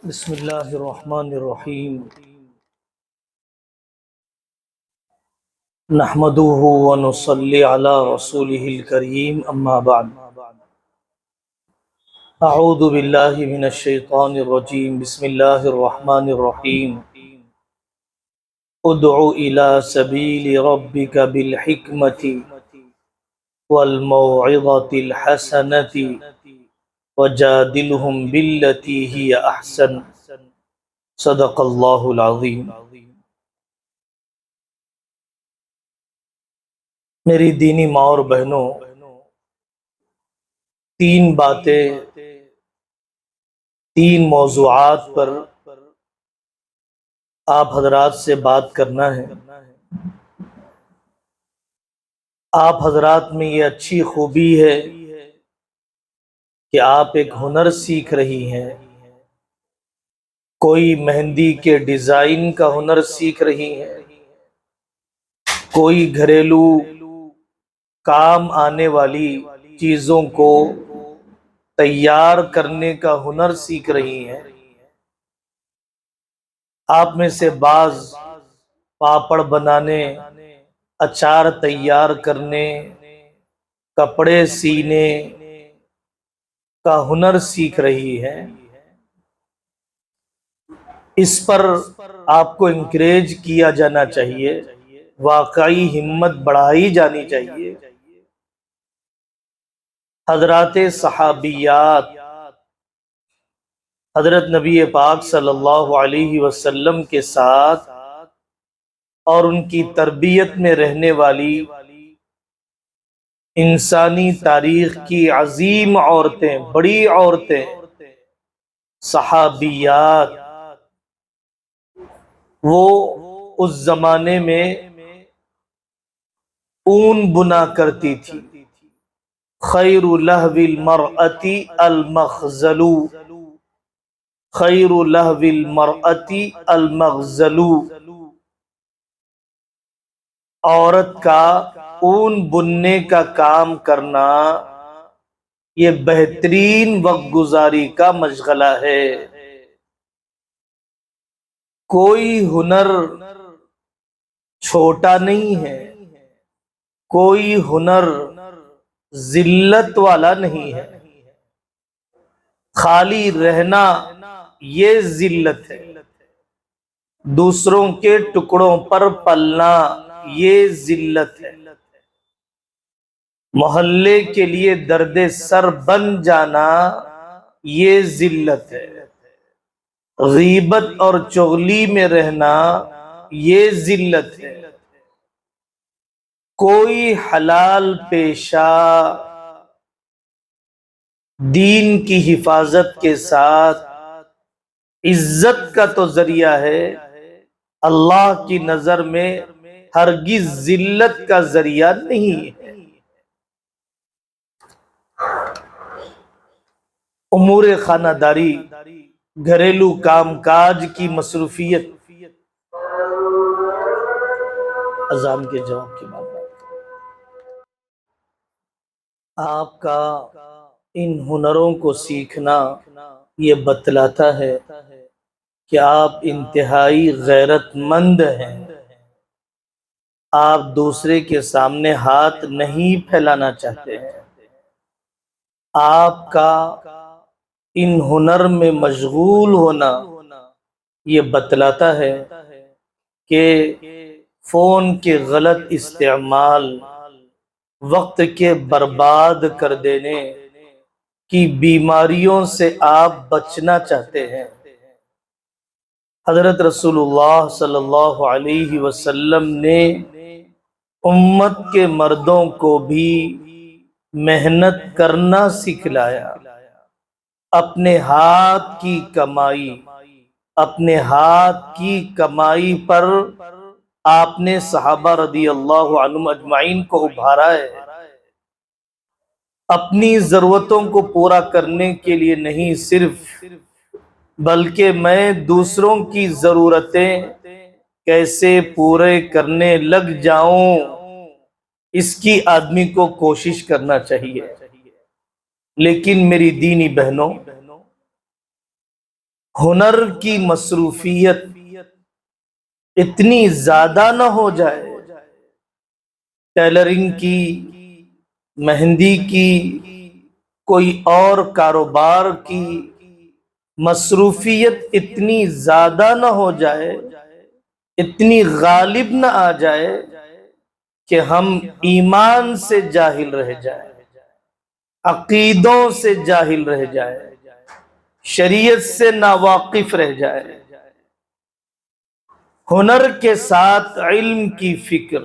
بسم اللہ الرحمن الرحیم نحمده ونصلی علی رسوله الکریم اما بعد اعوذ باللہ من الشیطان الرجیم بسم اللہ الرحمن الرحیم ادع الى سبیل ربک بالحکمت والموعظة الحسنة وجادلهم باللتی ہی احسن صدق اللہ العظیم۔ میری دینی ماں اور بہنوں، تین باتیں، تین موضوعات پر آپ حضرات سے بات کرنا ہے۔ آپ حضرات میں یہ اچھی خوبی ہے کہ آپ ایک ہنر سیکھ رہی ہیں، کوئی مہندی کے ڈیزائن کا ہنر سیکھ رہی ہیں، کوئی گھریلو کام آنے والی چیزوں کو تیار کرنے کا ہنر سیکھ رہی ہیں۔ آپ میں سے بعض پاپڑ بنانے، اچار تیار کرنے، کپڑے سینے کا ہنر سیکھ رہی ہے۔ اس پر آپ کو انکریج کیا جانا چاہیے، واقعی ہمت بڑھائی جانی چاہیے۔ حضرات صحابیات حضرت نبی پاک صلی اللہ علیہ وسلم کے ساتھ اور ان کی تربیت میں رہنے والی انسانی تاریخ کی عظیم عورتیں، بڑی عورتیں، صحابیات، وہ اس زمانے میں اون بنا کرتی تھی۔ خیر لہو المرأة المغزل، خیر لہو المرأة المغزل، عورت کا اون بننے کا کام کرنا یہ بہترین وقت گزاری کا مشغلہ ہے۔ کوئی ہنر چھوٹا نہیں ہے، کوئی ہنر ذلت والا نہیں ہے۔ خالی رہنا یہ ذلت ہے، دوسروں کے ٹکڑوں پر پلنا یہ ذلت ہے، محلے کے لیے درد سر بن جانا یہ ذلت ہے، غیبت اور چغلی میں رہنا یہ ذلت ہے۔ کوئی حلال پیشہ دین کی حفاظت کے ساتھ عزت کا تو ذریعہ ہے، اللہ کی نظر میں ہرگز ذلت کا ذریعہ نہیں ہے۔ امور خانہ داری، گھریلو کام کاج کی مصروفیت، اذان کے جواب کی بات آپ کا ان ہنروں کو سیکھنا یہ بتلاتا ہے کہ آپ انتہائی غیرت مند ہیں۔ آپ دوسرے کے سامنے ہاتھ نہیں پھیلانا چاہتے ہیں۔ آپ کا ان ہنر میں مشغول ہونا یہ بتلاتا ہے کہ فون کے غلط استعمال، وقت کے برباد کر دینے کی بیماریوں سے آپ بچنا چاہتے ہیں۔ حضرت رسول اللہ صلی اللہ علیہ وسلم نے امت کے مردوں کو بھی محنت کرنا سکھلایا۔ اپنے ہاتھ کی کمائی، اپنے ہاتھ کی کمائی پر آپ نے صحابہ رضی اللہ عنہم اجمعین کو ابھارا ہے۔ اپنی ضرورتوں کو پورا کرنے کے لیے نہیں صرف، بلکہ میں دوسروں کی ضرورتیں کیسے پورے کرنے لگ جاؤں، اس کی آدمی کو کوشش کرنا چاہیے۔ لیکن میری دینی بہنوں، ہنر کی مصروفیت اتنی زیادہ نہ ہو جائے، ٹیلرنگ کی، مہندی کی، کوئی اور کاروبار کی مصروفیت اتنی زیادہ نہ ہو جائے، اتنی غالب نہ آ جائے کہ ہم ایمان سے جاہل رہ جائیں، عقیدوں سے جاہل رہ جائے، شریعت سے ناواقف رہ جائے۔ ہنر کے ساتھ علم کی فکر،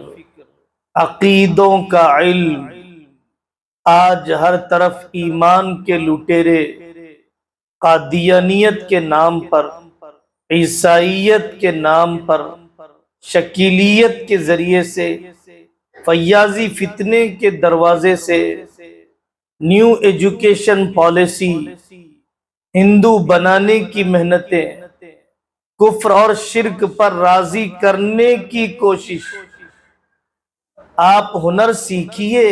عقیدوں کا علم۔ آج ہر طرف ایمان کے لٹیرے قادیانیت کے نام پر، عیسائیت کے نام پر، شکیلیت کے ذریعے سے، فیاضی فتنے کے دروازے سے، نیو ایجوکیشن پالیسی، ہندو بنانے کی محنتیں، کفر اور شرک پر راضی کرنے کی کوشش۔ آپ ہنر سیکھیے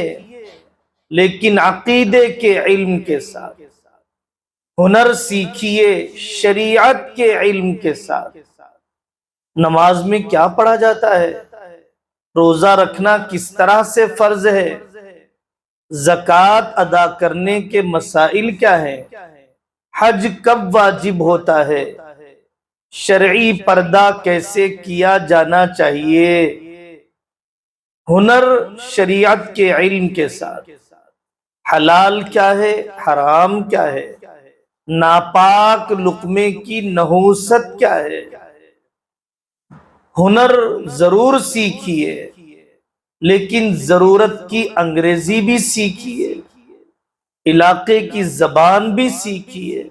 لیکن عقیدے کے علم کے ساتھ، ہنر سیکھیے شریعت کے علم کے ساتھ۔ نماز میں کیا پڑھا جاتا ہے؟ روزہ رکھنا کس طرح سے فرض ہے؟ زکوٰۃ ادا کرنے کے مسائل کیا ہیں؟ حج کب واجب ہوتا ہے؟ شرعی پردہ کیسے کیا جانا چاہیے؟ ہنر شریعت کے علم کے ساتھ، حلال کیا ہے، حرام کیا ہے، ناپاک لقمے کی نحوست کیا ہے۔ ہنر ضرور سیکھیے لیکن ضرورت کی انگریزی بھی سیکھیے، علاقے کی زبان بھی سیکھیے۔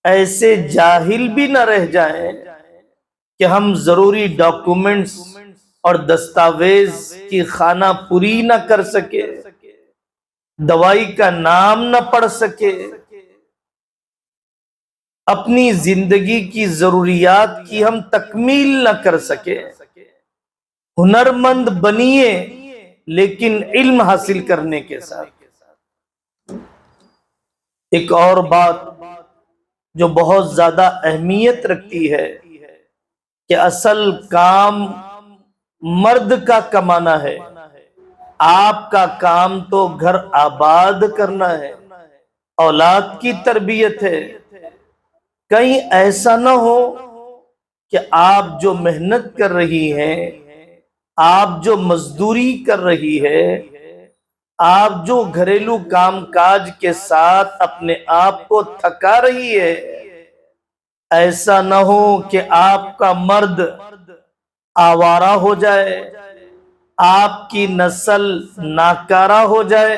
ایسے جاہل بھی نہ رہ جائیں کہ ہم ضروری ڈاکومنٹس اور دستاویز کی خانہ پوری نہ کر سکے، دوائی کا نام نہ پڑھ سکے، اپنی زندگی کی ضروریات کی ہم تکمیل نہ کر سکے۔ ہنرمند بنیے لیکن علم حاصل کرنے کے ساتھ۔ ایک اور بات جو بہت زیادہ اہمیت رکھتی ہے کہ اصل کام مرد کا کمانا ہے، آپ کا کام تو گھر آباد کرنا ہے، اولاد کی تربیت ہے۔ کہیں ایسا نہ ہو کہ آپ جو محنت کر رہی ہیں، آپ جو مزدوری کر رہی ہے، آپ جو گھریلو کام کاج کے ساتھ اپنے آپ کو تھکا رہی ہے، ایسا نہ ہو کہ آپ کا مرد آوارہ ہو جائے، آپ کی نسل ناکارہ ہو جائے،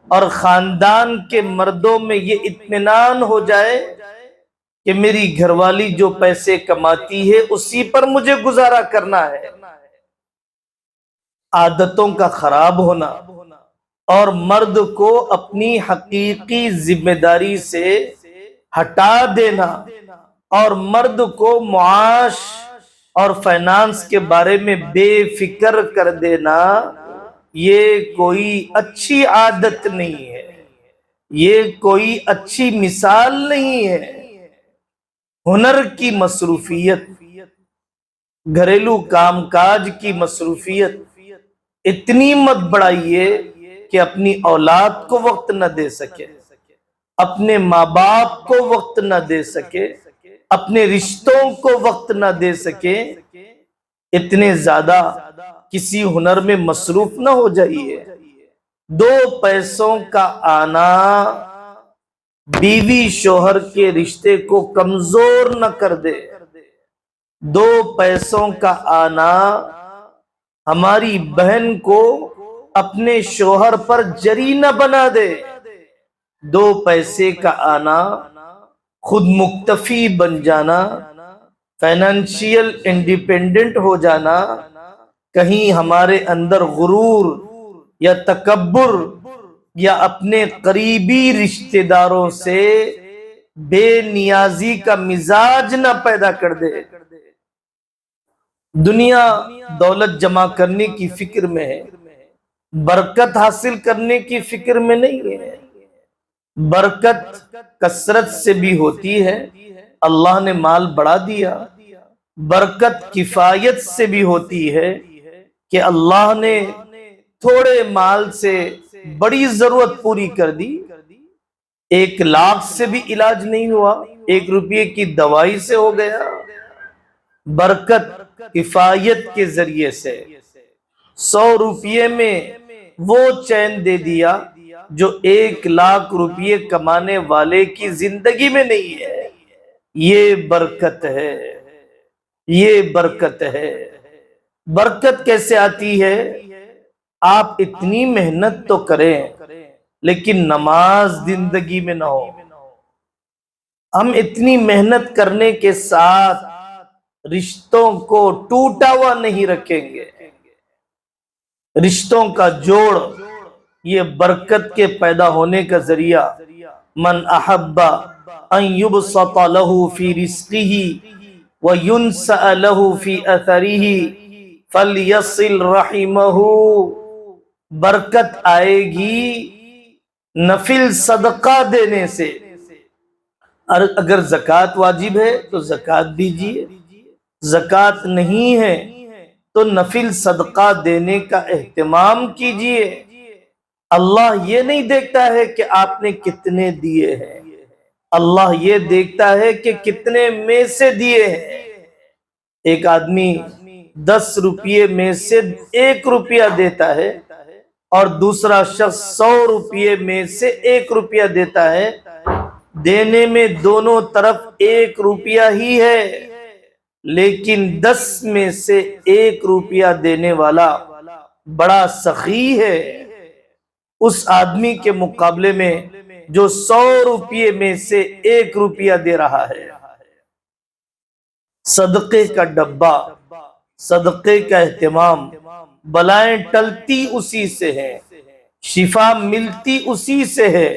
اور خاندان کے مردوں میں یہ اطمینان ہو جائے کہ میری گھر والی جو پیسے کماتی ہے اسی پر مجھے گزارا کرنا ہے۔ عادتوں کا خراب ہونا اور مرد کو اپنی حقیقی ذمہ داری سے ہٹا دینا اور مرد کو معاش اور فائنانس کے بارے میں بے فکر کر دینا، یہ کوئی اچھی عادت نہیں ہے، یہ کوئی اچھی مثال نہیں ہے۔ ہنر کی مصروفیت، گھریلو کام کاج کی مصروفیت اتنی مت بڑھائیے کہ اپنی اولاد کو وقت نہ دے سکے، اپنے ماں باپ کو وقت نہ دے سکے، اپنے رشتوں کو وقت نہ دے سکے۔ اتنے زیادہ کسی ہنر میں مصروف نہ ہو جائیے۔ دو پیسوں کا آنا بیوی شوہر کے رشتے کو کمزور نہ کر دے، دو پیسوں کا آنا ہماری بہن کو اپنے شوہر پر جری نہ بنا دے، دو پیسے کا آنا، خود مکتفی بن جانا، فائنینشیل انڈیپینڈنٹ ہو جانا، کہیں ہمارے اندر غرور یا تکبر یا اپنے قریبی رشتہ داروں سے بے نیازی کا مزاج نہ پیدا کر دے۔ دنیا دولت جمع کرنے کی فکر میں ہے، برکت حاصل کرنے کی فکر میں نہیں ہے۔ برکت کثرت سے بھی ہوتی ہے اللہ نے مال بڑھا دیا۔ برکت کفایت سے بھی ہوتی ہے کہ اللہ نے تھوڑے مال سے بڑی ضرورت پوری کر دی۔ 1,00,000 سے بھی علاج نہیں ہوا، 1 روپے کی دوائی سے ہو گیا۔ برکت کفایت کے ذریعے سے 100 روپے میں وہ چین دے دیا جو 1,00,000 روپے کمانے والے کی زندگی میں نہیں ہے۔ یہ برکت ہے، یہ برکت ہے۔ برکت کیسے آتی ہے؟ آپ اتنی محنت تو کریں لیکن نماز زندگی میں نہ ہو۔ ہم اتنی محنت کرنے کے ساتھ رشتوں کو ٹوٹا ہوا نہیں رکھیں گے۔ رشتوں کا جوڑ یہ برکت کے پیدا ہونے کا ذریعہ۔ من احب ان یبسط له فی رزقه وینسأ له فی اثره فلیصل رحمہ۔ برکت آئے گی نفل صدقہ دینے سے۔ اگر زکوٰۃ واجب ہے تو زکوٰۃ دیجیے، زکوٰۃ نہیں ہے تو نفل صدقہ دینے کا اہتمام کیجیے۔ اللہ یہ نہیں دیکھتا ہے کہ آپ نے کتنے دیے ہیں، اللہ یہ دیکھتا ہے کہ کتنے میں سے دیے ہیں۔ ایک آدمی 10 روپے میں سے 1 روپیہ دیتا ہے اور دوسرا شخص 100 روپے میں سے 1 روپیہ دیتا ہے، دینے میں دونوں طرف 1 روپیہ ہی ہے، لیکن 10 میں سے 1 روپیہ دینے والا بڑا سخی ہے اس آدمی کے مقابلے میں جو 100 روپے میں سے 1 روپیہ دے رہا ہے۔ صدقے کا ڈبہ، صدقے کا اہتمام، بلائیں ٹلتی اسی سے ہے، شفا ملتی اسی سے ہے۔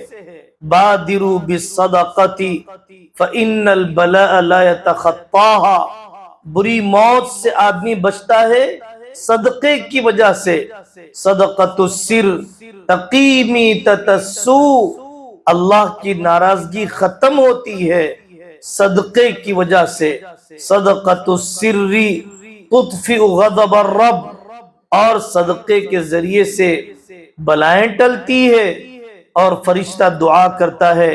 بادروا بالصدقۃ فإن البلاء لا يتخطاها۔ بری موت سے آدمی بچتا ہے صدقے کی وجہ سے۔ صدقۃ السر تقی میتۃ السوء۔ اللہ کی ناراضگی ختم ہوتی ہے صدقے کی وجہ سے۔ صدقۃ السر تطفئ غضب الرب۔ اور صدقے کے ذریعے سے بلائیں ٹلتی ہے اور فرشتہ دعا کرتا ہے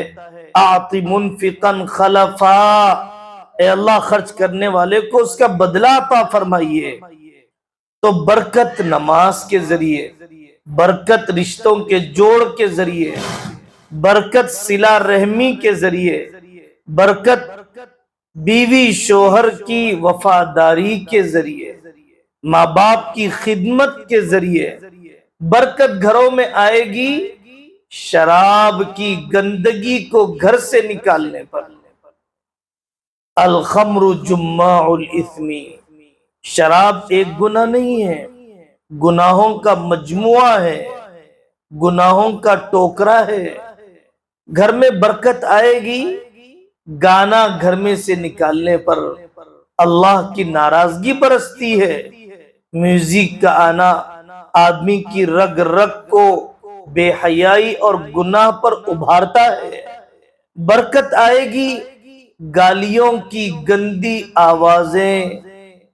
اعط منفقا خلفا، اے اللہ خرچ کرنے والے کو اس کا بدلہ عطا فرمائیے۔ تو برکت نماز کے ذریعے، برکت رشتوں کے جوڑ کے ذریعے، برکت صلہ رحمی کے ذریعے، برکت بیوی شوہر کی وفاداری کے ذریعے، ماں باپ کی خدمت کے ذریعے۔ برکت گھروں میں آئے گی شراب کی گندگی کو گھر سے نکالنے پر۔ الخمر جماع الاثم۔ شراب ایک گناہ نہیں ہے، گناہوں کا مجموعہ ہے، گناہوں کا ٹوکرا ہے۔ گھر میں برکت آئے گی گانا گھر میں سے نکالنے پر۔ اللہ کی ناراضگی برستی ہے میوزک کا آنا، آدمی کی رگ رگ کو بے حیائی اور گناہ پر ابھارتا ہے۔ برکت آئے گی گالیوں کی گندی آوازیں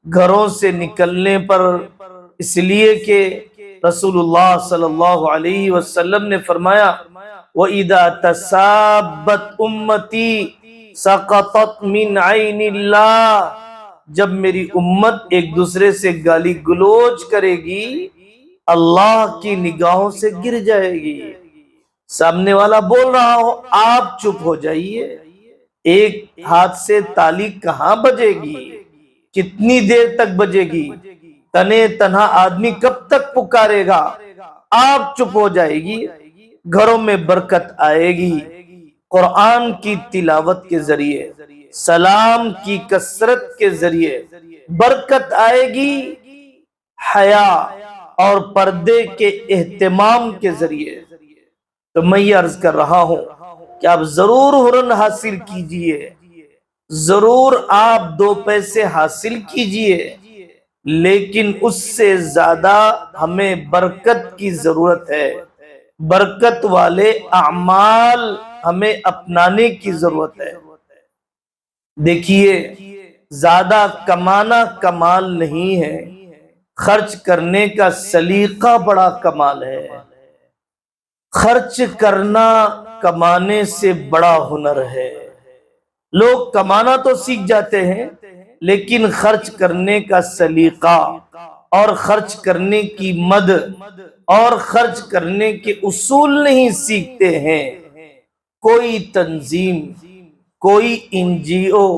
گھروں سے نکلنے پر، اس لیے کہ رسول اللہ صلی اللہ علیہ وسلم نے فرمایا وَإِذَا تَسَابَّتْ أُمَّتِي سَقَطَتْ مِنْ عَيْنِ اللَّهِ۔ جب میری امت ایک دوسرے سے گالی گلوچ کرے گی اللہ کی نگاہوں سے گر جائے گی۔ سامنے والا بول رہا ہو آپ چپ ہو جائیے، ایک ہاتھ سے تالی کہاں بجے گی، کتنی دیر تک بجے گی، تنے تنہا آدمی کب تک پکارے گا، آپ چپ ہو جائے گی۔ گھروں میں برکت آئے گی قرآن کی تلاوت کے ذریعے، سلام کی کثرت کے ذریعے، برکت آئے گی حیا اور پردے کے اہتمام کے ذریعے۔ تو میں یہ عرض کر رہا ہوں کہ آپ ضرور ہرن حاصل کیجئے، ضرور آپ 2 پیسے حاصل کیجئے، لیکن اس سے زیادہ ہمیں برکت کی ضرورت ہے۔ برکت والے اعمال ہمیں اپنانے کی ضرورت ہے۔ دیکھیے، زیادہ کمانا کمال نہیں ہے، خرچ کرنے کا سلیقہ بڑا کمال ہے۔ خرچ کرنا کمانے سے بڑا ہنر ہے۔ لوگ کمانا تو سیکھ جاتے ہیں، لیکن خرچ کرنے کا سلیقہ اور خرچ کرنے کی مد اور خرچ کرنے کے اصول نہیں سیکھتے ہیں۔ کوئی تنظیم، کوئی این جی او،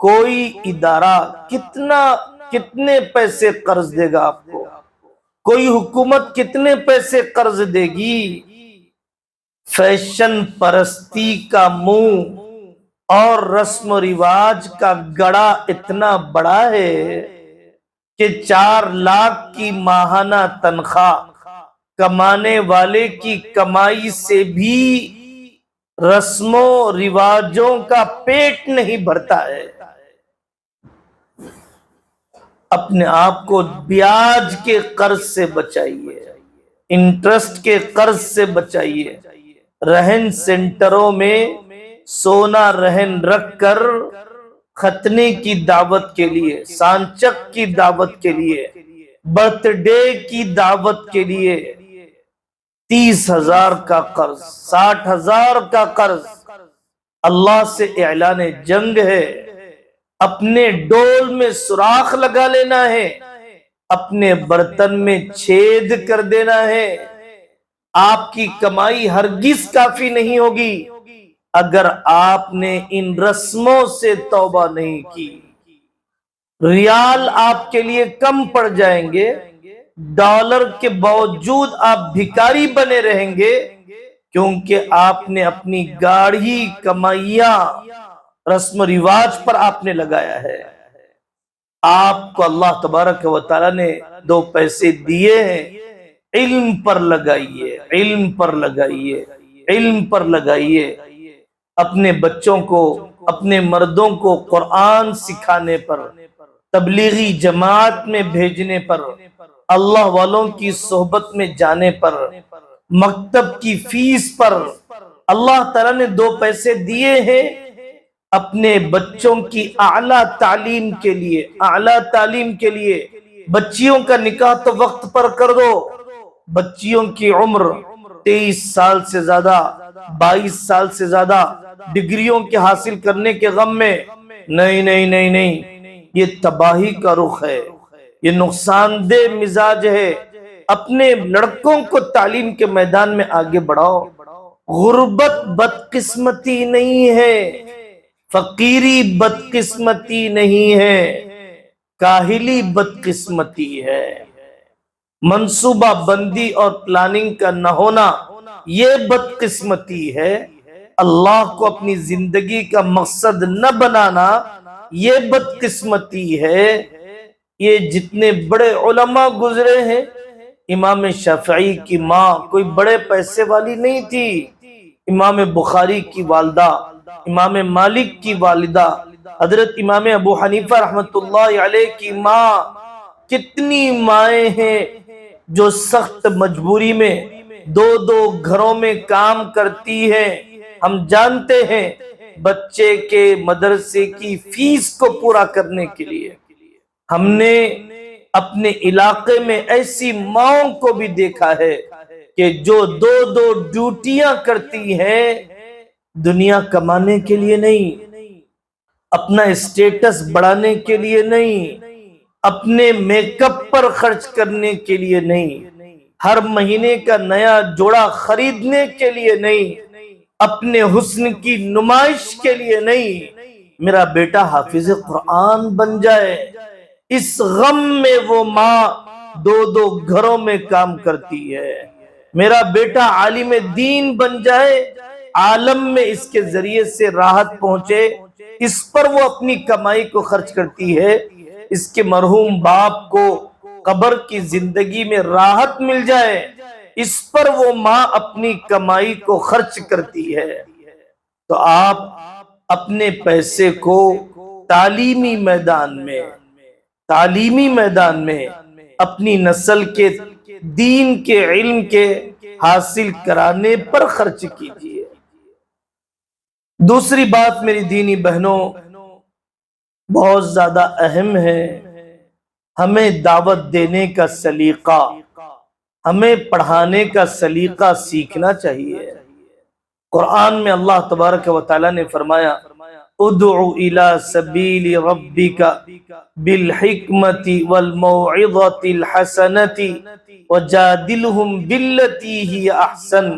کوئی ادارہ کتنے پیسے قرض دے گا آپ کو؟ کوئی حکومت کتنے پیسے قرض دے گی؟ فیشن پرستی کا منہ اور رسم و رواج کا گڑا اتنا بڑا ہے کہ 4 لاکھ کی ماہانہ تنخواہ کمانے والے کی کمائی سے بھی رسم و رواجوں کا پیٹ نہیں بھرتا ہے۔ اپنے آپ کو بیاج کے قرض سے بچائیے، انٹرسٹ کے قرض سے بچائیے۔ رہن سینٹروں میں سونا رہن رکھ کر ختنے کی دعوت کے لیے، سانچک کی دعوت کے لیے، برتھ ڈے کی دعوت کے لیے 30,000 کا قرض، 60,000 کا قرض، اللہ سے اعلان جنگ ہے۔ اپنے ڈول میں سوراخ لگا لینا ہے، اپنے برتن میں چھید کر دینا ہے۔ آپ کی کمائی ہرگز کافی نہیں ہوگی اگر آپ نے ان رسموں سے توبہ نہیں کی۔ ریال آپ کے لیے کم پڑ جائیں گے، ڈالر کے باوجود آپ بھکاری بنے رہیں گے، کیونکہ آپ نے اپنی گاڑھی کمائیاں رسم و رواج پر آپ نے لگایا ہے۔ آپ کو اللہ تبارک و تعالی نے 2 پیسے دیے ہیں، علم پر لگائیے، علم پر لگائیے، علم پر لگائیے۔ اپنے بچوں کو، اپنے مردوں کو قرآن سکھانے پر، تبلیغی جماعت میں بھیجنے پر، اللہ والوں کی صحبت میں جانے پر، مکتب کی فیس پر اللہ تعالیٰ نے 2 پیسے دیے ہیں۔ اپنے بچوں کی اعلیٰ تعلیم کے لیے، اعلیٰ تعلیم کے لیے بچیوں کا نکاح تو وقت پر کر دو۔ بچیوں کی عمر 23 سال سے زیادہ، 22 سال سے زیادہ ڈگریوں کے حاصل کرنے کے غم میں نہیں نہیں نہیں نہیں، یہ تباہی کا رخ ہے، یہ نقصان دہ مزاج ہے۔ اپنے لڑکوں کو تعلیم کے میدان میں آگے بڑھاؤ۔ غربت بدقسمتی نہیں ہے، فقیری بدقسمتی نہیں ہے، کاہلی بدقسمتی ہے۔ منصوبہ بندی اور پلاننگ کا نہ ہونا یہ بدقسمتی ہے۔ اللہ کو اپنی زندگی کا مقصد نہ بنانا یہ بدقسمتی ہے۔ یہ جتنے بڑے علماء گزرے ہیں، امام شافعی کی ماں کوئی بڑے پیسے والی نہیں تھی، امام بخاری کی والدہ، امام مالک کی والدہ، حضرت امام ابو حنیفہ رحمت اللہ علیہ کی ماں۔ کتنی مائیں ہیں جو سخت مجبوری میں 2 گھروں میں کام کرتی ہیں۔ ہم جانتے ہیں بچے کے مدرسے کی فیس کو پورا کرنے کے لیے ہم نے اپنے علاقے میں ایسی ماؤں کو بھی دیکھا ہے کہ جو 2 ڈیوٹیاں کرتی ہیں، دنیا کمانے کے لیے نہیں، اپنا اسٹیٹس بڑھانے کے لیے نہیں، اپنے میک اپ پر خرچ کرنے کے لیے نہیں، ہر مہینے کا نیا جوڑا خریدنے کے لیے نہیں، اپنے حسن کی نمائش کے لیے نہیں، میرا بیٹا حافظ قرآن بن جائے، اس غم میں وہ ماں 2 گھروں میں کام کرتی ہے۔ میرا بیٹا عالم دین بن جائے، عالم میں اس کے ذریعے سے راحت پہنچے، اس پر وہ اپنی کمائی کو خرچ کرتی ہے۔ اس کے مرحوم باپ کو قبر کی زندگی میں راحت مل جائے، اس پر وہ ماں اپنی کمائی کو خرچ کرتی ہے۔ تو آپ اپنے پیسے کو تعلیمی میدان میں اپنی نسل کے دین کے علم کے حاصل کرانے پر خرچ کیجیے۔ دوسری بات میری دینی بہنوں، بہت زیادہ اہم ہے۔ ہمیں دعوت دینے کا سلیقہ، ہمیں پڑھانے کا سلیقہ سیکھنا چاہیے۔ قرآن میں اللہ تبارک و تعالی نے فرمایا ادع الی سبیل ربک بالحکمت والموعظۃ الحسنۃ وجادلہم باللتی ہی احسن۔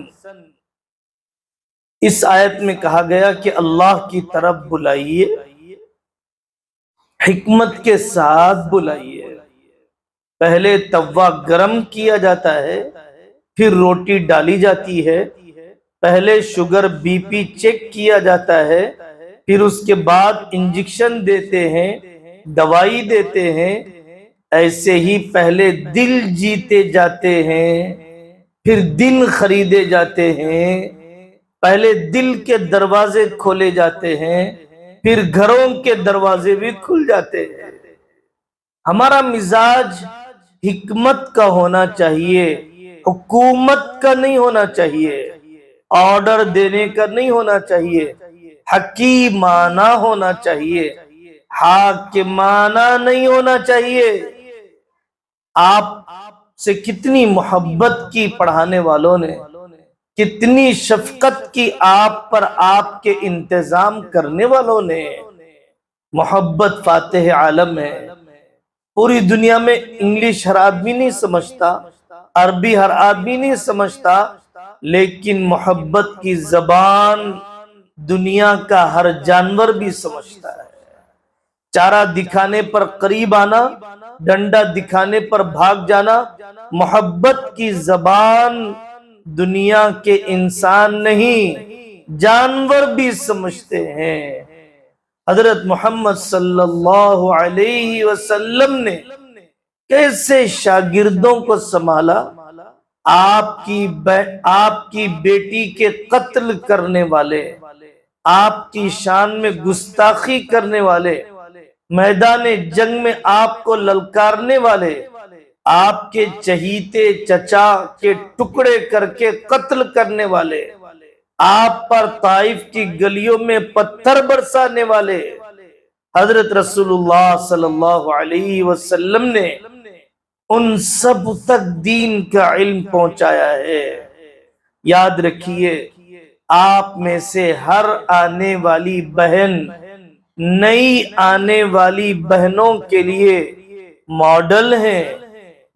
اس آیت میں کہا گیا کہ اللہ کی طرف بلائیے، حکمت کے ساتھ بلائیے۔ پہلے توا گرم کیا جاتا ہے، پھر روٹی ڈالی جاتی ہے، پہلے شوگر بی پی چیک کیا جاتا ہے، پھر اس کے بعد انجیکشن دیتے ہیں، دوائی دیتے ہیں۔ ایسے ہی پہلے دل جیتے جاتے ہیں، پھر دل خریدے جاتے ہیں۔ پہلے دل کے دروازے کھولے جاتے ہیں، پھر گھروں کے دروازے بھی کھل جاتے ہیں۔ ہمارا مزاج حکمت کا ہونا چاہیے، حکومت کا نہیں ہونا چاہیے، آرڈر دینے کا نہیں ہونا چاہیے، حکیمانہ ہونا چاہیے، حاکمانہ نہیں ہونا چاہیے۔ آپ سے کتنی محبت کی پڑھانے والوں نے، کتنی شفقت کی آپ پر آپ کے انتظام کرنے والوں نے۔ محبت فاتح عالم ہے۔ پوری دنیا میں انگلش ہر آدمی نہیں سمجھتا، عربی ہر آدمی نہیں سمجھتا، لیکن محبت کی زبان دنیا کا ہر جانور بھی سمجھتا ہے۔ چارہ دکھانے پر قریب آنا، ڈنڈا دکھانے پر بھاگ جانا، محبت کی زبان دنیا کے انسان نہیں، جانور بھی سمجھتے ہیں۔ حضرت محمد صلی اللہ علیہ وسلم نے کیسے شاگردوں کو سنبھالا؟ آپ کی بیٹی کے قتل کرنے والے، آپ کی شان میں گستاخی کرنے والے، میدان جنگ میں آپ کو للکارنے والے، آپ کے چہیتے چچا کے ٹکڑے کر کے قتل کرنے والے، آپ پر طائف کی گلیوں میں پتھر برسانے والے، حضرت رسول اللہ صلی اللہ علیہ وسلم نے ان سب تک دین کا علم پہنچایا ہے۔ یاد رکھیے، آپ میں سے ہر آنے والی بہن نئی آنے والی بہنوں کے لیے ماڈل ہیں،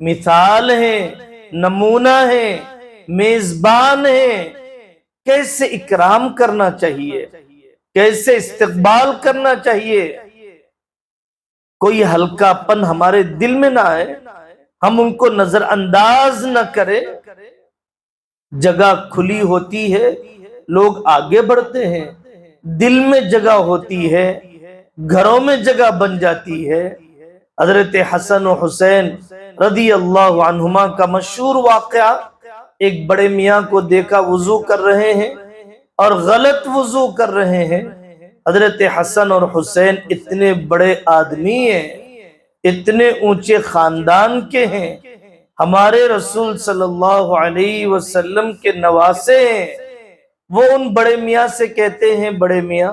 مثال ہیں، نمونہ ہیں، میزبان ہیں۔ کیسے اکرام کرنا چاہیے، کیسے استقبال کرنا چاہیے۔ کوئی ہلکا پن ہمارے دل میں نہ آئے، ہم ان کو نظر انداز نہ کریں۔ جگہ کھلی ہوتی ہے، لوگ آگے بڑھتے ہیں، دل میں جگہ ہوتی ہے، گھروں میں جگہ بن جاتی ہے۔ حضرت حسن و حسین رضی اللہ عنہما کا مشہور واقعہ، ایک بڑے میاں کو دیکھا وضو کر رہے ہیں اور غلط وضو کر رہے ہیں۔ حضرت حسن اور حسین اتنے بڑے آدمی ہیں، اتنے اونچے خاندان کے ہیں، ہمارے رسول صلی اللہ علیہ وسلم کے نواسے ہیں۔ وہ ان بڑے میاں سے کہتے ہیں بڑے میاں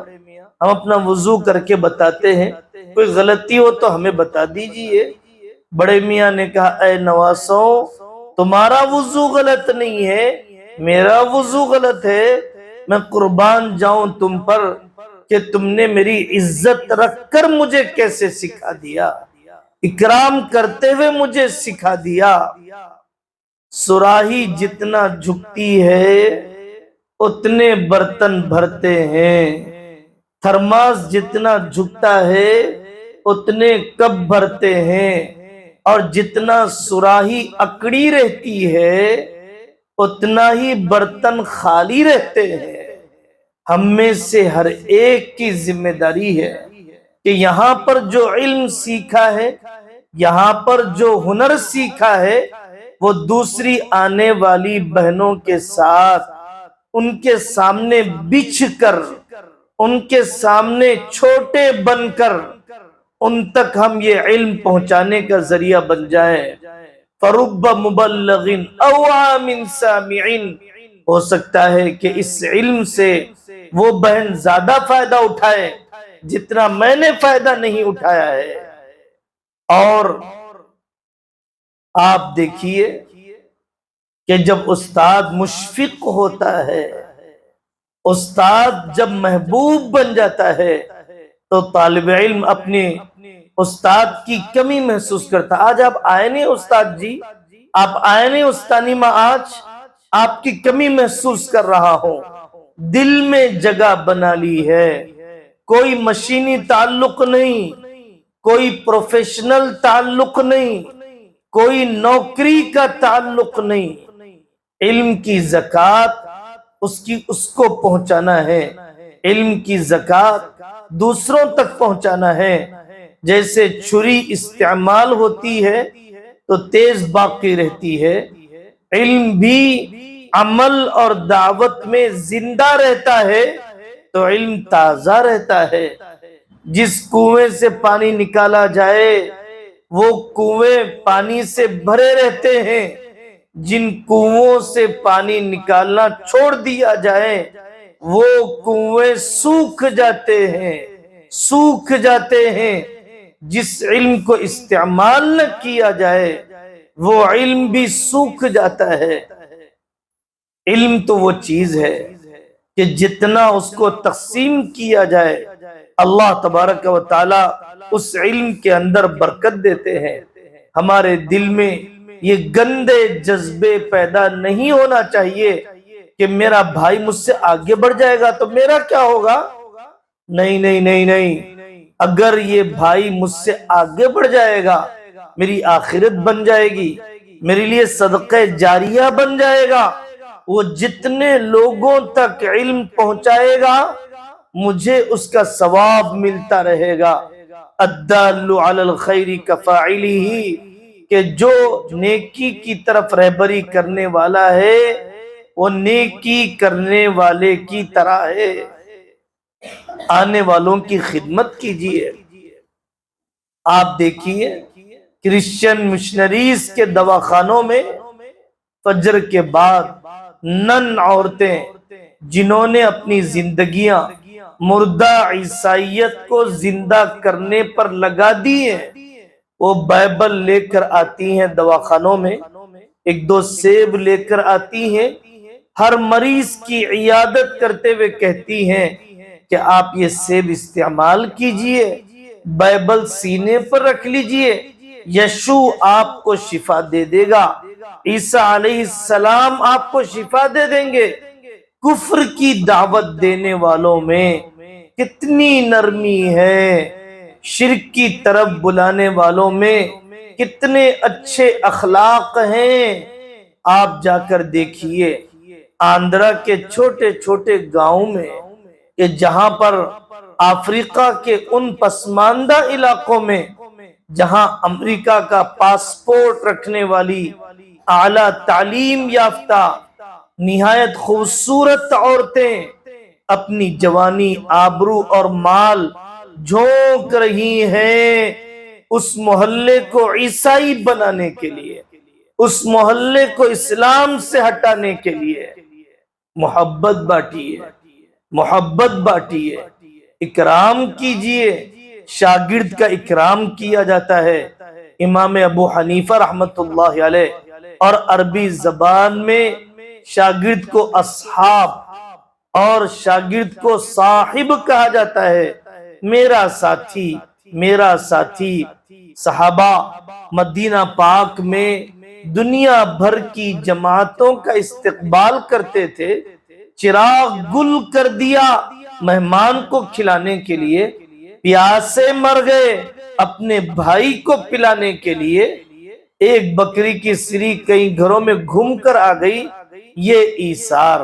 ہم اپنا وضو کر کے بتاتے ہیں، کوئی غلطی ہو تو ہمیں بتا دیجئے۔ بڑے میاں نے کہا اے نواسوں، تمہارا وضو غلط نہیں ہے، میرا وضو غلط ہے۔ میں قربان جاؤں تم پر کہ تم نے میری عزت رکھ کر مجھے کیسے سکھا دیا، اکرام کرتے ہوئے مجھے سکھا دیا۔ سراہی جتنا جھکتی ہے اتنے برتن بھرتے ہیں، تھرماس جتنا جھکتا ہے اتنے کپ بھرتے ہیں، اور جتنا سراہی اکڑی رہتی ہے اتنا ہی برتن خالی رہتے ہیں۔ ہم میں سے ہر ایک کی ذمہ داری ہے کہ یہاں پر جو علم سیکھا ہے، یہاں پر جو ہنر سیکھا ہے، وہ دوسری آنے والی بہنوں کے ساتھ ان کے سامنے بچھ کر، ان کے سامنے چھوٹے بن کر ان تک ہم یہ علم پہنچانے کا ذریعہ بن جائیں۔ فَرُبَّ مُبَلَّغٍ أَوْعَى مِن سَامِعٍ، ہو سکتا ہے کہ اس علم سے وہ بہن زیادہ فائدہ اٹھائے جتنا میں نے فائدہ نہیں اٹھایا ہے۔ اور آپ دیکھیے کہ جب استاد مشفق ہوتا ہے، استاد جب محبوب بن جاتا ہے، تو طالب علم اپنے استاد کی کمی محسوس کرتا۔ آج آپ آئے نہیں استاد جی، آپ آئے نہیں استانی ماں، آج آپ کی کمی محسوس کر رہا ہوں۔ دل میں جگہ بنا لی ہے، کوئی مشینی تعلق نہیں، کوئی پروفیشنل تعلق نہیں، کوئی نوکری کا تعلق نہیں۔ علم کی زکوٰۃ اس کو پہنچانا ہے، علم کی زکوٰۃ دوسروں تک پہنچانا ہے۔ جیسے چھری استعمال ہوتی ہے تو تیز باقی رہتی ہے، علم بھی عمل اور دعوت میں زندہ رہتا ہے تو علم تازہ رہتا ہے۔ جس کنویں سے پانی نکالا جائے وہ کنویں پانی سے بھرے رہتے ہیں، جن کنووں سے پانی نکالنا چھوڑ دیا جائے وہ کنویں سوکھ جاتے ہیں، سوکھ جاتے ہیں۔ جس علم کو استعمال نہ کیا جائے وہ علم بھی سوکھ جاتا ہے۔ علم تو وہ چیز ہے کہ جتنا اس کو تقسیم کیا جائے اللہ تبارک و تعالی اس علم کے اندر برکت دیتے ہیں۔ ہمارے دل میں یہ گندے جذبے پیدا نہیں ہونا چاہیے کہ میرا بھائی مجھ سے آگے بڑھ جائے گا تو میرا کیا ہوگا۔ نہیں نہیں نہیں نہیں، اگر یہ بھائی مجھ سے آگے بڑھ جائے گا میری آخرت بن جائے گی، میرے لیے صدقہ جاریہ بن جائے گا۔ وہ جتنے لوگوں تک علم پہنچائے گا مجھے اس کا ثواب ملتا رہے گا۔ الدال علی الخیر کفاعلہ، کہ جو نیکی کی طرف رہبری کرنے والا ہے وہ نیکی کرنے والے کی طرح ہے۔ آنے والوں کی خدمت کیجیے۔ آپ دیکھیے کرسچن مشنریز کے دواخانوں میں فجر کے بعد نن عورتیں جنہوں نے اپنی زندگیاں مردہ عیسائیت کو زندہ کرنے پر لگا دی ہیں، وہ بائبل لے کر آتی ہیں دواخانوں میں، ایک دو سیب لے کر آتی ہیں، ہر مریض کی عیادت کرتے ہوئے کہتی ہیں کہ آپ یہ سیب استعمال کیجئے، بائبل سینے پر رکھ لیجئے، یشوع آپ کو شفا دے دے گا، عیسیٰ علیہ السلام آپ کو شفا دے دیں گے۔ کفر کی دعوت دینے والوں میں کتنی نرمی ہے، شرک کی طرف بلانے والوں میں کتنے اچھے اخلاق ہیں۔ آپ جا کر دیکھیے آندھرا کے چھوٹے چھوٹے گاؤں میں کہ جہاں پر افریقہ کے ان پسماندہ علاقوں میں جہاں امریکہ کا پاسپورٹ رکھنے والی اعلیٰ تعلیم یافتہ نہایت خوبصورت عورتیں اپنی جوانی، آبرو اور مال جھونک رہی ہیں اس محلے کو عیسائی بنانے کے لیے، اس محلے کو اسلام سے ہٹانے کے لیے۔ محبت بانٹیے، محبت بانٹیے، اکرام کیجئے۔ شاگرد کا اکرام کیا جاتا ہے۔ امام ابو حنیفہ رحمت اللہ علیہ اور عربی زبان میں شاگرد کو اصحاب اور شاگرد کو صاحب کہا جاتا ہے۔ میرا ساتھی، میرا ساتھی۔ صحابہ مدینہ پاک میں دنیا بھر کی جماعتوں کا استقبال کرتے تھے، چراغ گل کر دیا مہمان کو کھلانے کے لیے، پیاسے مر گئے اپنے بھائی کو پلانے کے لیے۔ ایک بکری کی سری کئی گھروں میں گھوم کر آ گئی، یہ ایثار،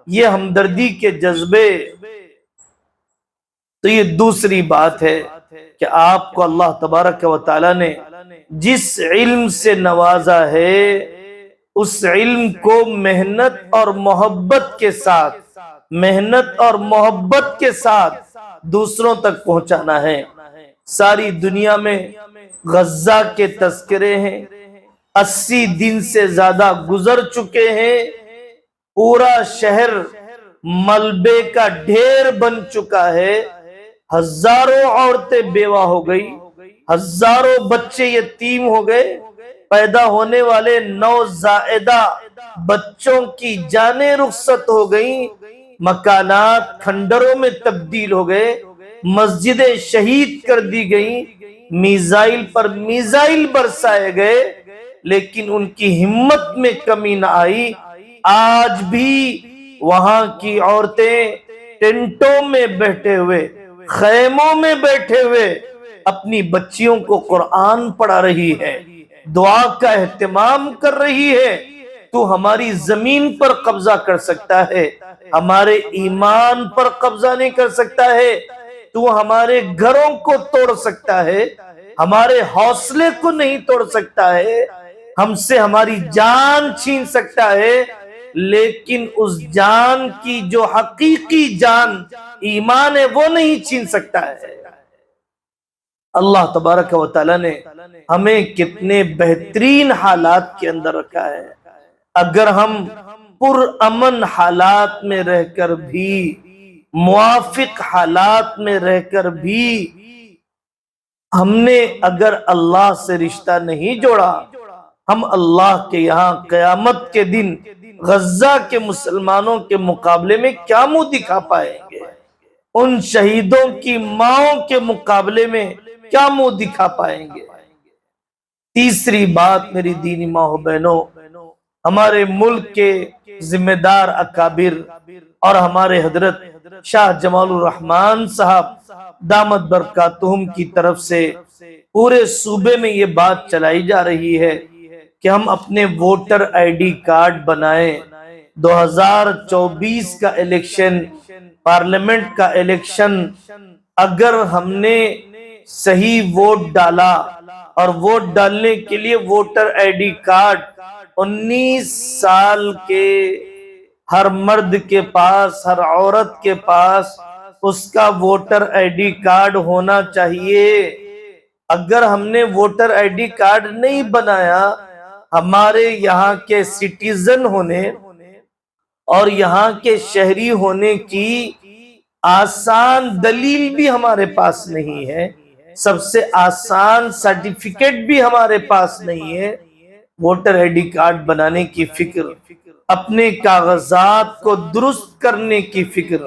یہ ہمدردی کے جذبے۔ تو یہ دوسری بات ہے کہ آپ کو اللہ تبارک و تعالی نے جس علم سے نوازا ہے اس علم کو محنت اور محبت کے ساتھ، محنت اور محبت کے ساتھ دوسروں تک پہنچانا ہے۔ ساری دنیا میں غزہ کے تذکرے ہیں، 80 دن سے زیادہ گزر چکے ہیں، پورا شہر ملبے کا ڈھیر بن چکا ہے، ہزاروں عورتیں بیوہ ہو گئی، ہزاروں بچے یتیم ہو گئے، پیدا ہونے والے نوزائیدہ بچوں کی جانیں رخصت ہو گئیں، مکانات کھنڈروں میں تبدیل ہو گئے، مسجدیں شہید کر دی گئیں، میزائل پر میزائل برسائے گئے، لیکن ان کی ہمت میں کمی نہ آئی۔ آج بھی وہاں کی عورتیں ٹینٹوں میں بیٹھے ہوئے، خیموں میں بیٹھے ہوئے اپنی بچیوں کو قرآن پڑھا رہی ہے، دعا کا اہتمام کر رہی ہے۔ تو ہماری زمین پر قبضہ کر سکتا ہے، ہمارے ایمان پر قبضہ نہیں کر سکتا ہے۔ تو ہمارے گھروں کو توڑ سکتا ہے، ہمارے حوصلے کو نہیں توڑ سکتا ہے، ہم سے ہماری جان چھین سکتا ہے، لیکن اس جان کی جو حقیقی جان ایمان ہے وہ نہیں چھین سکتا ہے۔ اللہ تبارک و تعالیٰ نے ہمیں کتنے بہترین حالات کے اندر رکھا ہے۔ اگر ہم پرامن حالات میں رہ کر بھی، موافق حالات میں رہ کر بھی ہم نے اگر اللہ سے رشتہ نہیں جوڑا، ہم اللہ کے یہاں قیامت کے دن غزہ کے مسلمانوں کے مقابلے میں کیا منہ دکھا پائیں گے؟ ان شہیدوں کی ماؤں کے مقابلے میں کیا منہ دکھا پائیں گے؟ تیسری بات میری دینی ماں و بہنوں، ہمارے ملک کے ذمہ دار اکابر اور ہمارے حضرت شاہ جمال الرحمن صاحب دامت برکاتہم کی طرف سے پورے صوبے میں یہ بات چلائی جا رہی ہے کہ ہم اپنے ووٹر آئی ڈی کارڈ بنائیں۔ 2024 کا الیکشن، پارلیمنٹ کا الیکشن، اگر ہم نے صحیح ووٹ ڈالا اور ووٹ ڈالنے کے لیے ووٹر آئی ڈی کارڈ 19 سال کے ہر مرد کے پاس، ہر عورت کے پاس اس کا ووٹر آئی ڈی کارڈ ہونا چاہیے۔ اگر ہم نے ووٹر آئی ڈی کارڈ نہیں بنایا، ہمارے یہاں کے سٹیزن ہونے اور یہاں کے شہری ہونے کی آسان دلیل بھی ہمارے پاس نہیں ہے، سب سے آسان سرٹیفکیٹ بھی ہمارے پاس نہیں ہے۔ ووٹر آئی ڈی کارڈ بنانے کی فکر، اپنے کاغذات کو درست کرنے کی فکر،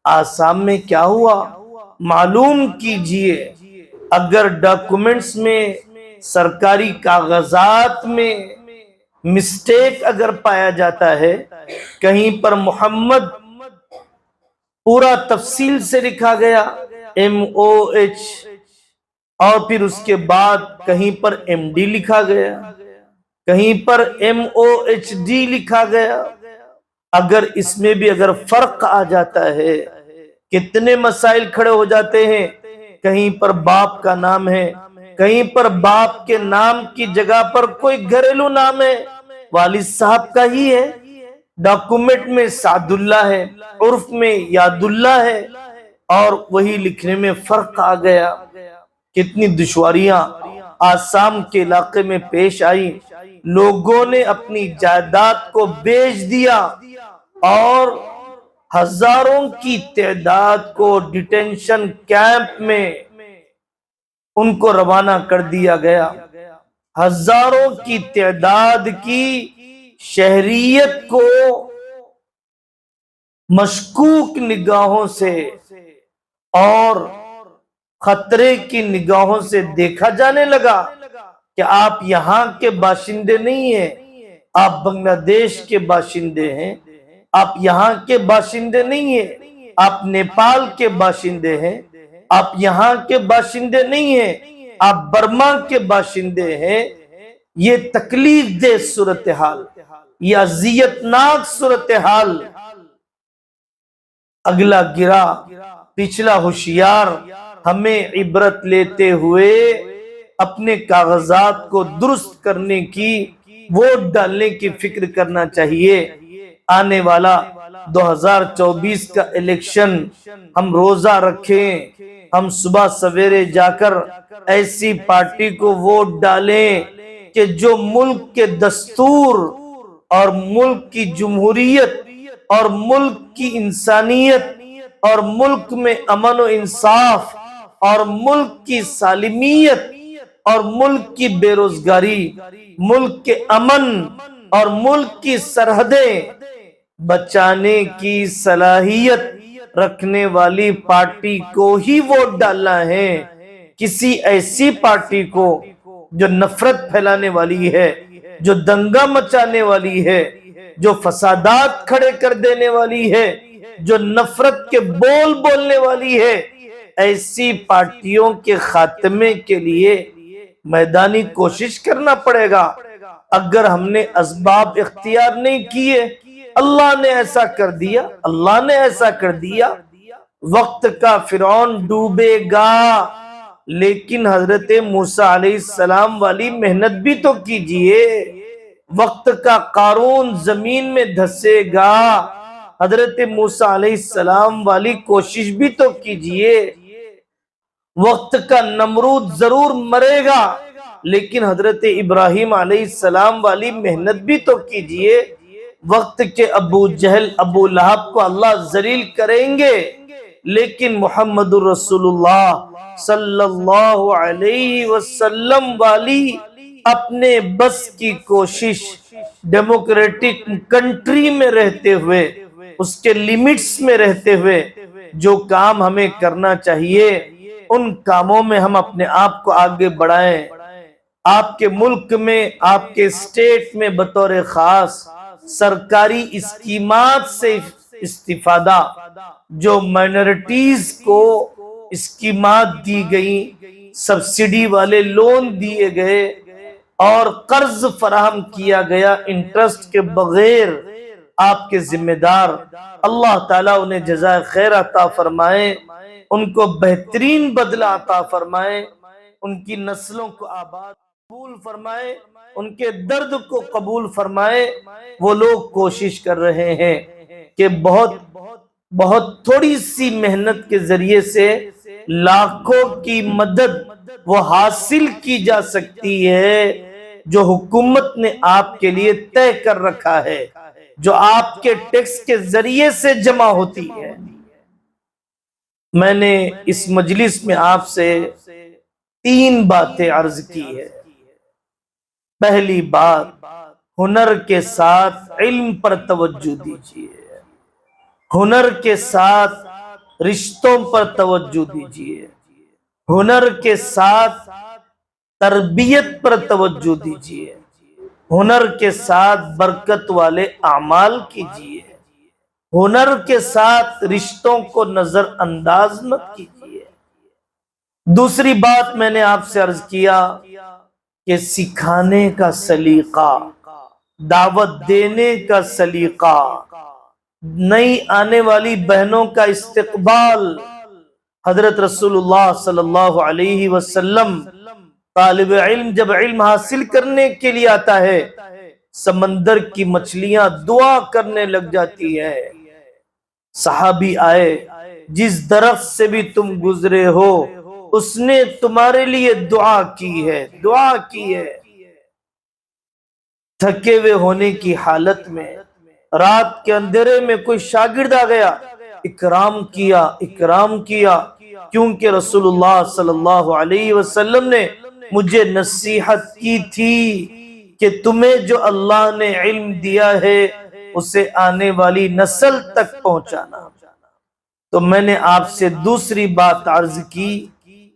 آسام میں کیا ہوا معلوم کیجئے۔ اگر ڈاکومنٹس میں، سرکاری کاغذات میں مسٹیک اگر پایا جاتا ہے، کہیں پر محمد پورا تفصیل سے لکھا گیا MOH، اور پھر اس کے بعد کہیں پر MD لکھا گیا، کہیں پر MOHD لکھا گیا، اگر اس میں بھی اگر فرق آ جاتا ہے، کتنے مسائل کھڑے ہو جاتے ہیں۔ کہیں پر باپ کا نام ہے، کہیں پر باپ کے نام کی جگہ پر کوئی گھریلو نام ہے، والد صاحب کا ہی ہے، ڈاکومنٹ میں سعد اللہ ہے، عرف میں یاد اللہ ہے، اور وہی لکھنے میں فرق آ گیا۔ کتنی دشواریاں آسام کے علاقے میں پیش آئی، لوگوں نے اپنی جائیداد کو بیچ دیا اور ہزاروں کی تعداد کو ڈیٹینشن کیمپ میں ان کو روانہ کر دیا گیا۔ ہزاروں کی تعداد کی شہریت کو مشکوک نگاہوں سے اور خطرے کی نگاہوں سے دیکھا جانے لگا کہ آپ یہاں کے باشندے نہیں ہیں، آپ بنگلہ دیش کے باشندے ہیں، آپ یہاں کے باشندے نہیں ہیں، آپ نیپال کے باشندے ہیں، آپ یہاں کے باشندے نہیں ہیں، آپ برما کے باشندے ہیں۔ یہ تکلیف دہ صورتحال، یہ اذیتناک صورتحال، اگلا گرا پچھلا ہوشیار، ہمیں عبرت لیتے ہوئے اپنے کاغذات کو درست کرنے کی، ووٹ ڈالنے کی فکر کرنا چاہیے۔ آنے والا 2024 کا الیکشن ہم روزہ رکھیں، ہم صبح سویرے جا کر ایسی پارٹی کو ووٹ ڈالیں کہ جو ملک کے دستور اور ملک کی جمہوریت اور ملک کی انسانیت اور ملک میں امن و انصاف اور ملک کی سالمیت اور ملک کی بے روزگاری، ملک کے امن اور ملک کی سرحدیں بچانے کی صلاحیت رکھنے والی پارٹی کو ہی ووٹ ڈالنا ہے۔ کسی ایسی پارٹی کو جو نفرت پھیلانے والی ہے، جو دنگا مچانے والی ہے، جو فسادات کھڑے کر دینے والی ہے، جو نفرت کے بول بولنے والی ہے، ایسی پارٹیوں کے خاتمے کے لیے میدانی کوشش کرنا پڑے گا۔ اگر ہم نے اسباب اختیار نہیں کیے، اللہ نے ایسا کر دیا، اللہ نے ایسا کر دیا، وقت کا فرعون ڈوبے گا، لیکن حضرت موسیٰ علیہ السلام والی محنت بھی تو کیجئے۔ وقت کا قارون زمین میں دھسے گا، حضرت موسیٰ علیہ السلام والی کوشش بھی تو کیجئے۔ وقت کا نمرود ضرور مرے گا، لیکن حضرت ابراہیم علیہ السلام والی محنت بھی تو کیجئے۔ وقت کے ابو جہل ابو لہب کو اللہ ذلیل کریں گے، لیکن محمد الرسول اللہ صلی اللہ علیہ وسلم والی اپنے بس کی کوشش ڈیموکریٹک کنٹری میں رہتے ہوئے، اس کے لیمٹس میں رہتے ہوئے جو کام ہمیں کرنا چاہیے، ان کاموں میں ہم اپنے آپ کو آگے بڑھائیں۔ آپ کے ملک میں، آپ کے اسٹیٹ میں بطور خاص سرکاری اسکیمات سے استفادہ، جو مائنورٹیز کو اسکیمات دی گئی، سبسڈی والے لون دیے گئے اور قرض فراہم کیا گیا انٹرسٹ کے بغیر، آپ کے ذمہ دار اللہ تعالیٰ انہیں جزائے خیر عطا فرمائے، ان کو بہترین بدلہ عطا فرمائے، ان کی نسلوں کو آباد قبول فرمائے، ان کے درد کو قبول فرمائے۔ وہ لوگ کوشش کر رہے ہیں کہ بہت تھوڑی سی محنت کے ذریعے سے لاکھوں کی مدد وہ حاصل کی جا سکتی ہے جو حکومت نے آپ کے لیے طے کر رکھا ہے، جو آپ کے ٹیکس کے ذریعے سے جمع ہوتی ہے۔ میں نے اس مجلس میں آپ سے 3 باتیں عرض کی ہے۔ پہلی بات، ہنر کے ساتھ علم پر توجہ دیجیے، ہنر کے ساتھ رشتوں پر توجہ دیجیے، ہنر کے ساتھ تربیت پر توجہ دیجیے، ہنر کے ساتھ برکت والے اعمال کیجیے، ہنر کے ساتھ رشتوں کو نظر انداز مت کیجیے۔ دوسری بات میں نے آپ سے عرض کیا کہ سکھانے کا سلیقہ، دعوت دینے کا سلیقہ، نئی آنے والی بہنوں کا استقبال۔ حضرت رسول اللہ صلی اللہ علیہ وسلم، طالب علم جب علم حاصل کرنے کے لیے آتا ہے، سمندر کی مچھلیاں دعا کرنے لگ جاتی ہیں۔ صحابی آئے، جس درخت سے بھی تم گزرے ہو اس نے تمہارے لیے دعا کی ہے، دعا کی ہے۔ تھکے ہوئے ہونے کی حالت میں رات کے اندھیرے میں کوئی شاگرد آ گیا، اکرام کیا، اکرام کیا، کیونکہ رسول اللہ صلی اللہ علیہ وسلم نے مجھے نصیحت کی تھی کہ تمہیں جو اللہ نے علم دیا ہے اسے آنے والی نسل تک پہنچانا۔ تو میں نے آپ سے دوسری بات عرض کی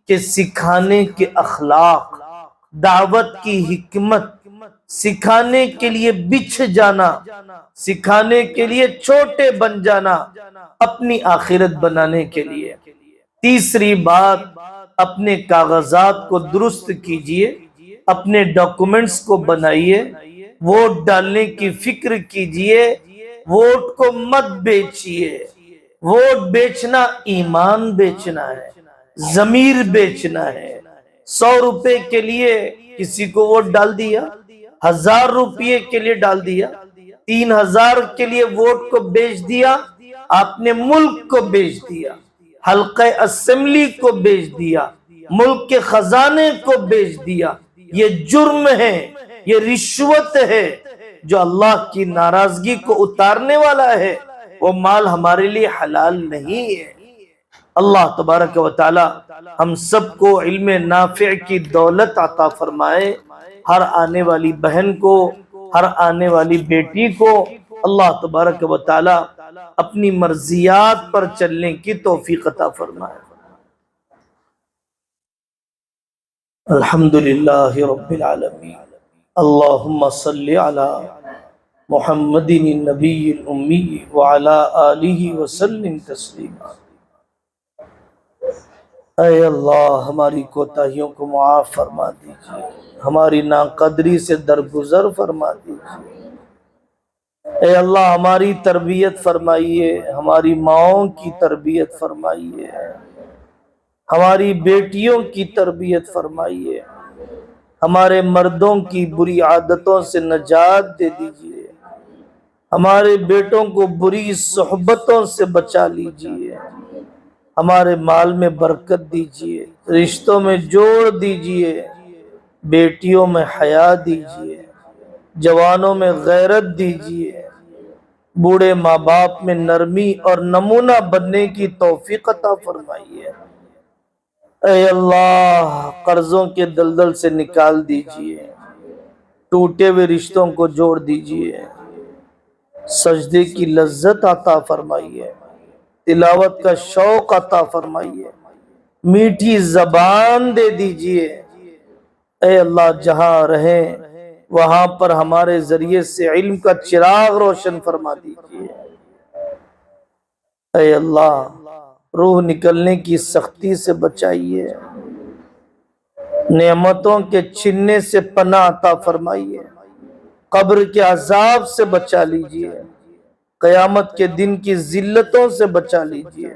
کہ سکھانے کے اخلاق، دعوت کی حکمت، سکھانے کے لیے بچھ جانا، سکھانے کے لیے چھوٹے بن جانا، اپنی آخرت بنانے کے لیے۔ تیسری بات، اپنے کاغذات کو درست کیجئے، اپنے ڈاکومنٹس کو بنائیے، ووٹ ڈالنے کی فکر کیجئے، ووٹ کو مت بیچیے۔ ووٹ بیچنا ایمان بیچنا ہے، ضمیر بیچنا ہے۔ 100 روپے کے لیے کسی کو ووٹ ڈال دیا، 1000 روپے کے لیے ڈال دیا، 3000 کے لیے ووٹ کو بیچ دیا، آپ نے ملک کو بیچ دیا، حلقہ اسمبلی کو بیچ دیا، ملک کے خزانے کو بیچ دیا۔ یہ جرم ہے، یہ رشوت ہے جو اللہ کی ناراضگی کو اتارنے والا ہے۔ وہ مال ہمارے لیے حلال نہیں ہے۔ اللہ تبارک و تعالی ہم سب کو علم نافع کی دولت عطا فرمائے، ہر آنے والی بہن کو، ہر آنے والی بیٹی کو اللہ تبارک و تعالی اپنی مرضیات پر چلنے کی توفیق عطا فرمائے۔ الحمدللہ رب العالمین، اللہم صلی علی محمد النبی الامی وعلی آلہ وسلم تسلیما۔ اے اللہ ہماری کوتاہیوں کو معاف فرما دیجئے، ہماری ناقدری سے درگزر فرما دیجئے۔ اے اللہ ہماری تربیت فرمائیے، ہماری ماؤں کی تربیت فرمائیے، ہماری بیٹیوں کی تربیت فرمائیے، ہمارے مردوں کی بری عادتوں سے نجات دے دیجئے، ہمارے بیٹوں کو بری صحبتوں سے بچا لیجئے، ہمارے مال میں برکت دیجئے، رشتوں میں جوڑ دیجئے، بیٹیوں میں حیا دیجئے، جوانوں میں غیرت دیجئے، بوڑھے ماں باپ میں نرمی اور نمونہ بننے کی توفیق عطا فرمائیے۔ اے اللہ قرضوں کے دلدل سے نکال دیجئے، ٹوٹے ہوئے رشتوں کو جوڑ دیجئے، سجدے کی لذت عطا فرمائیے، تلاوت کا شوق عطا فرمائیے، میٹھی زبان دے دیجئے۔ اے اللہ جہاں رہیں وہاں پر ہمارے ذریعے سے علم کا چراغ روشن فرما دیجئے۔ اے اللہ روح نکلنے کی سختی سے بچائیے، نعمتوں کے چھننے سے پناہ عطا فرمائیے، قبر کے عذاب سے بچا لیجئے، قیامت کے دن کی ذلتوں سے بچا لیجئے،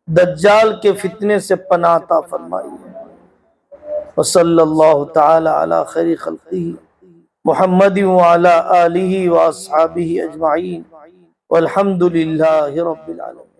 دجال کے فتنے سے پناہ عطا فرمائیے۔ وصلی اللہ تعالی علی خیر خلقہ محمد وعلی آلہ واصحابہ اجمعین والحمد للہ رب العالمین۔